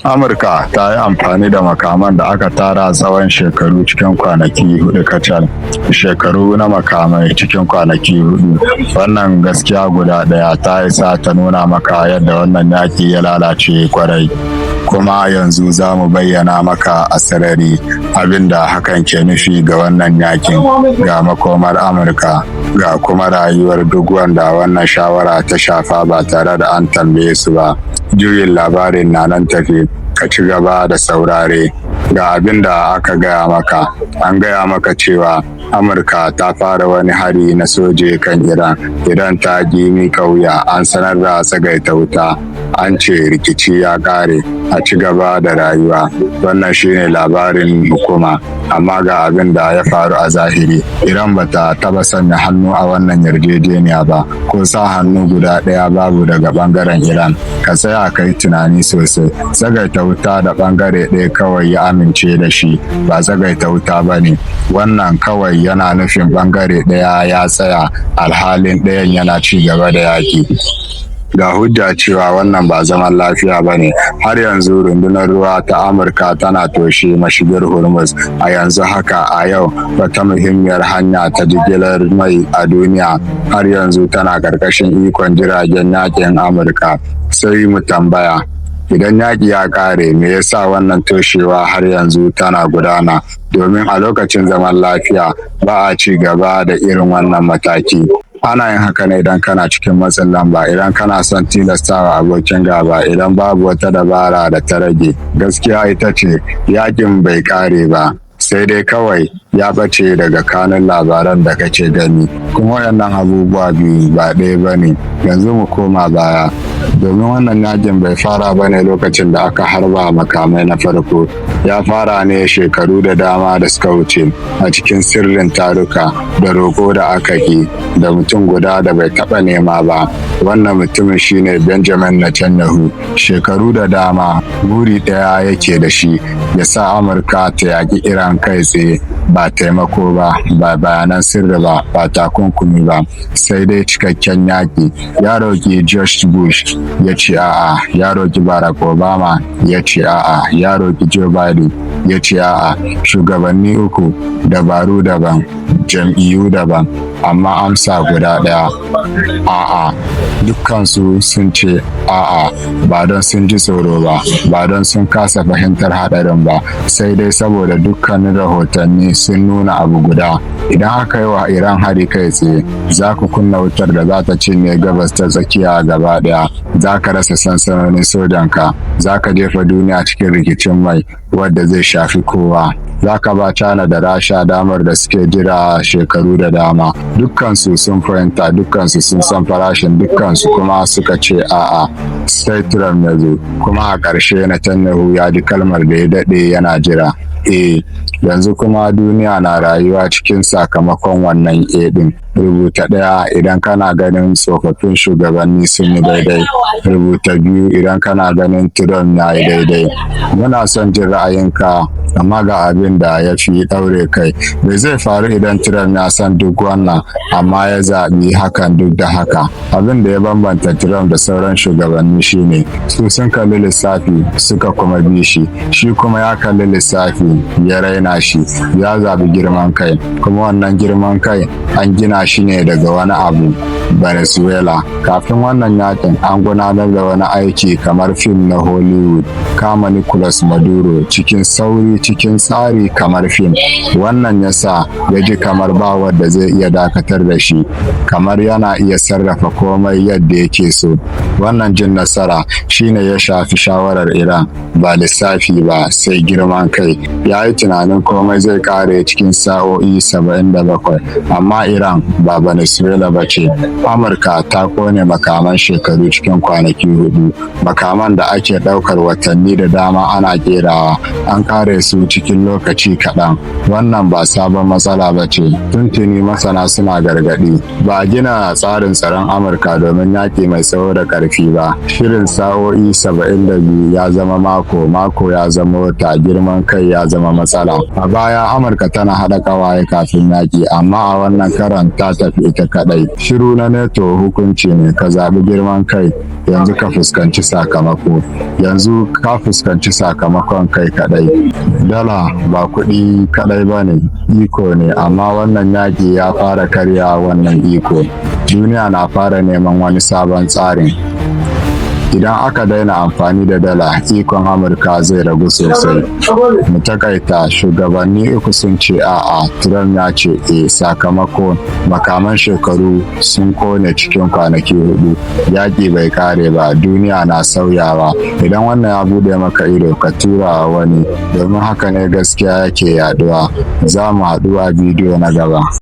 Amurka ta yi amfani da makaman da aka tara tsawon shekaru cikin kwanaki hudu kacal. Shekaru na makamai cikin kwanaki hudu. Wannan gaskiya guda ɗaya ta isa ta nuna maka yadda wannan yaƙi ya lalace kwarai. Kuma yanzu za mu bayyana maka a sarari abinda hakan ke nufi ga wannan yakin, ga makomar Amurka, ga kuma rayuwar duk wanda wannan shawara ta shafa ba tare da an tambaye su ba. Juyin labarin na nan tafi, ka ci gaba da saurare. Ga abin da aka gaya maka, an gaya maka cewa Amurka ta fara wani hari na soje kan Iran ta ƙi miƙa wuya, an sanar da tsagaita wuta, an ce rikici ya ƙare, a ci gaba da rayuwa. Wannan shine labarin hukuma, amma ga abin da ya faru a zahiri. Iran bata taba sanya hannu a wannan yarjejeniya ba, ko sa hannu guda ɗaya babu daga ɓangaren Iran. Ka tsaya ka yi tunani sosai. Tsagaita wuta da ɓangare ɗaya kawai ya amince da shi, ba tsagaita wuta ba ne. Wannan kawai yana nufin ɓangare ɗaya ya tsaya, alhalin ɗayan yana ci gaba da yaƙi. Ga hujja cewa wannan ba zaman lafiya ba ne. Har yanzu rundunar ruwa ta Amurka tana toshe mashigin Hormuz. A yanzu haka a yau wata muhimmiyar hanya ta jigilar mai a duniya har yanzu tana ƙarƙashin ikon jiragen yaƙin Amurka. Sai mu tambaya, idan yaƙi ya ƙare, me yasa wannan toshewa har yanzu tana gudana? Domin a lokacin zaman lafiya ba a ci gaba da irin wannan mataki. Ana yin haka ne idan kana cikin matsin lamba, idan kana son tilastawa abokin gaba, idan babu wata dabara da ta rage. Gaskiya ita ce yakin bai kare ba, sai dai kawai ya bace daga kanun labaran da kake gani. Kuma waɗannan abubuwa biyu ba ɗaya ba ne. Yanzu mu koma baya, domin wannan yakin bai fara ba ne lokacin da aka harba makamai na farko. Ya fara ne shekaru da dama da suka wuce, a cikin sirrin taruka da roƙo da aka yi da mutum guda da bai taɓa nema ba. Wannan mutumin shine Benjamin Netanyahu. Shekaru da dama buri ɗaya yake da shi, ya sa Amurka ta yaƙi Iran kai tsaye, ba taimako ba, ba bayanan sirri ba, ba takunkumi ba, sai dai cikakken yaƙi. Ya roƙi George Bush, ya ce a'a. Ya roƙi Barack Obama, ya ce a'a. Ya roƙi Joe Biden, ya ce a'a. Shugabanni uku, dabaru daban, jam'iyyu daban, amma amsa guda ɗaya, a'a. Dukkansu sun ce a'a, ba don sun ji tsoro ba, ba don sun kasa fahimtar haɗarin ba, sai dai saboda dukkanin rahotanni sun nuna abu guda. Idan aka yi wa Iran hari kai tsaye, za ku kunna wutar da za ta cinye gabas ta tsakiya gaba ɗaya. Za ka rasa sansanonin sojanka, za ka jefa duniya cikin rikicin mai wadda zai shafi kowa. Za ka ba China da Rasha damar da suke jira shekaru da dama. Dukkansu sun fahimta, dukkansu sun san farashin, dukkansu kuma suka ce a'a. Sai Trump ya zo, kuma a ƙarshe Netanyahu ya ji kalmar da ya daɗe yana jira. Yanzu kuma duniya na rayuwa cikin sakamakon wannan ɗin. Rubuta ɗaya idan kana ganin tsofaffin shugabanni sun yi daidai. Rubuta biyu idan kana ganin Trump ya yi daidai. Muna son jin ra'ayinka, amma ga abin da ya fi ɗaure kai. Me zai faru idan Trump ya san duk wannan, amma ya zaɓi hakan duk da haka? Abin da ya bambanta Trump da sauran shugabanni shine su sun kalli lissafi suka kuma bi shi, shi kuma ya kalli lissafi ya raina shi, ya zaɓi girman kai. Kuma wannan girman kai an gina shi ne daga wani abu. Venezuela kafin wannan yakin an gudanar da wani aiki kamar fim na Hollywood, kama Nicolas Maduro cikin sauri, cikin tsari kamar fim. Wannan yasa ya ji kamar ba wanda zai iya dakatar da shi, kamar yana iya sarrafa komai yadda yake so. Wannan jin nasara shine ya shafi shawarar Iran, ba lissafi ba, sai girman kai. Ya yi tunanin komai zai kare cikin sa'o'i 77, amma Iran ba Venezuela ba ce. Amurka ta kone makaman shekaru cikin kwanaki hudu. Makaman da ake ɗaukar watanni da dama ana kerawa, an kare su cikin lokaci kaɗan. Wannan ba sabon matsala ba ce. Tuntuni masana suna gargaɗi. Ba a gina tsarin tsaron Amurka domin yaƙi mai tsawo da ƙarfi ba. Shirin sa'o'i 72 ya zama mako, mako ya zama wata, girman kai ya zama zama matsala. A baya Amurka tana haɗa ƙawaye kafin yaƙi, amma a wannan karon ta tafi ita kaɗai. Shiru na NATO hukunci ne, ka zaɓi girman kai yanzu ka fuskanci sakamako. Yanzu ka fuskanci sakamakon kai kaɗai. Dala ba kuɗi kaɗai ba ne, iko ne, amma wannan yaƙi ya fara karya wannan iko. Duniya na fara neman wani sabon tsarin. Idan aka daina amfani da dala, ikon Amurka zai ragu sosai. Mu takaita, shugabanni uku sun ce a'a, Trump ya ce sakamako makaman shekaru sun kone cikin kwanaki 4. Yaƙi bai kare ba, duniya na sauyawa. Idan wannan ya bude maka ido, ka tura wani, domin haka ne gaskiya yake yaduwa. Za mu haɗu a bidiyo na gaba.